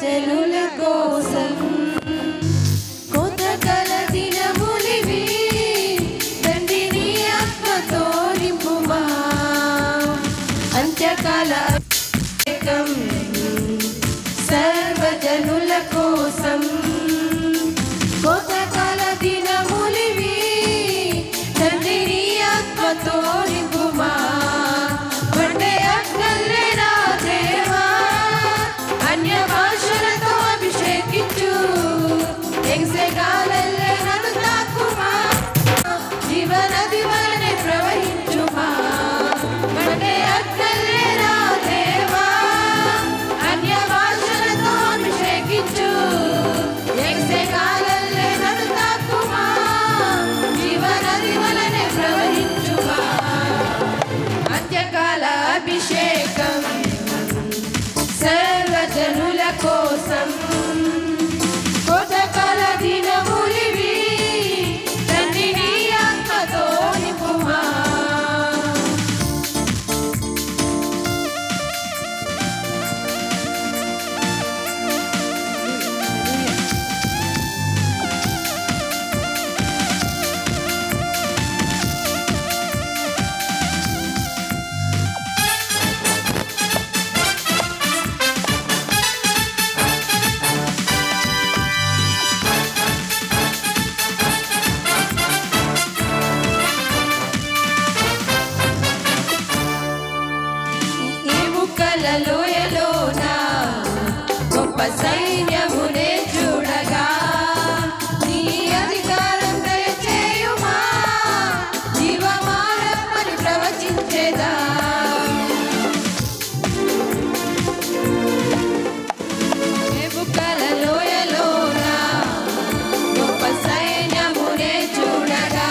జనుల కోసం కోతగల దినములివి తండ్రి నీ ఆత్మతో నింపుమా అంత్యకాల అభిషేకం సర్వజనుల కోసం కోతకాల దినములివి తండ్రి నీ ఆత్మతో నింపుమా వండే అగ్నల్లేరా దేవా అన్య భాషలతో అభిషేకించు ఎగసెగాలల్లే నన్ను తాకుమా జీవనది వలనే ప్రవహించుమా వండే అగ్నల్లేరా దేవా అన్య భాషలతో అభిషేకించు ఎగసెగాలల్లే నన్ను తాకుమా జీవనది వలనే ప్రవహించుమా అంత్యకాల అభిషేకం సర్వజనుల కోసం కోతకాల దినములివి తండ్రి నీ ఆత్మతో నింపుమా లోయలోన గొప్ప సైన్యమునే చూడగా నీ అధికారం దయచేయుమా జీవమానమని ప్రవచించేదా ఎముకల లోయలోన గొప్ప సైన్యమునే చూడగా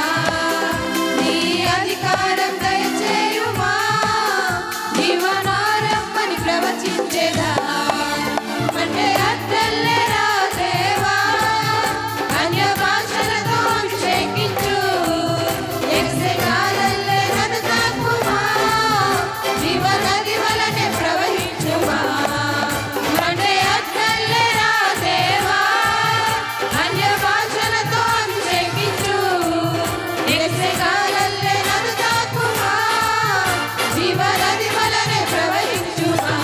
నీ అధికారం దయచేయుమా జీవనారమ్మని ప్రవచించేదా అంటే అద్దెల్లేరా దేవా అన్య భాషలతో అభిషేకించు ఎగసెగాలల్లే నన్ను తాకుమా జీవనది వలనే ప్రవహించుమా అంటే అద్దెల్లేరా దేవా అన్య భాషలతో అభిషేకించు ఎగసెగాలల్లే నన్ను తాకుమా జీవనది వలనే ప్రవహించుమా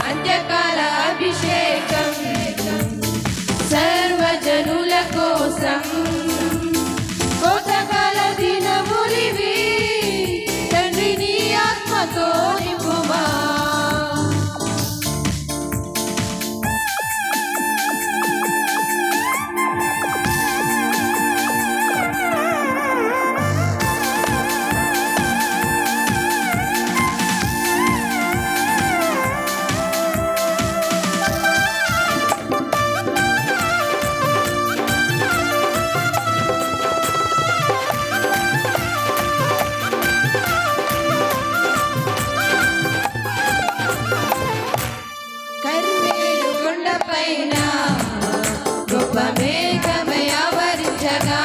అంత్యకాల అభిషేకం సర్వజనుల కోసం కోతకాల దినములివి తండ్రి నీ ఆత్మతో నింపుమా కర్మేలు కొండపైన గొప్ప మేఘమై ఆవరించగా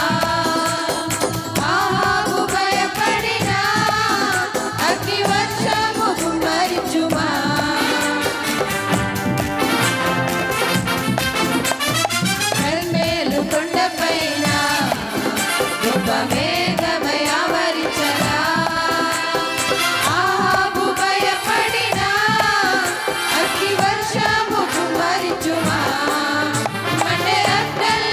ఆహాబు భయపడిన అగ్ని వర్షము కుమ్మరించుమా కర్మేలు కొండపైన గొప్ప మేఘమై ఆవరించగా ఆహాబు భయపడిన అగ్ని వర్షము కుమ్మరించుమా అంటే అగ్నల్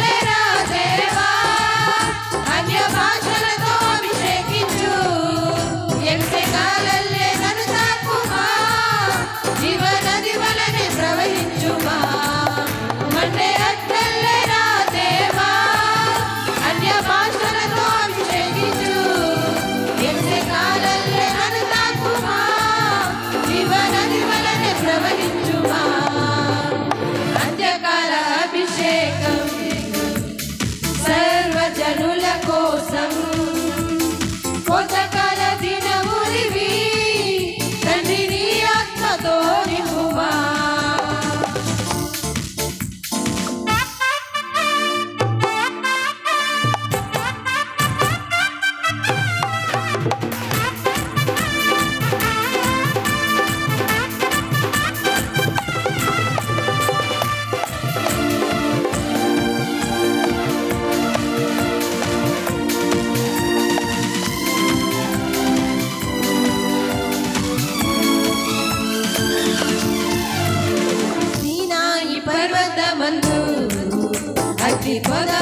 పొద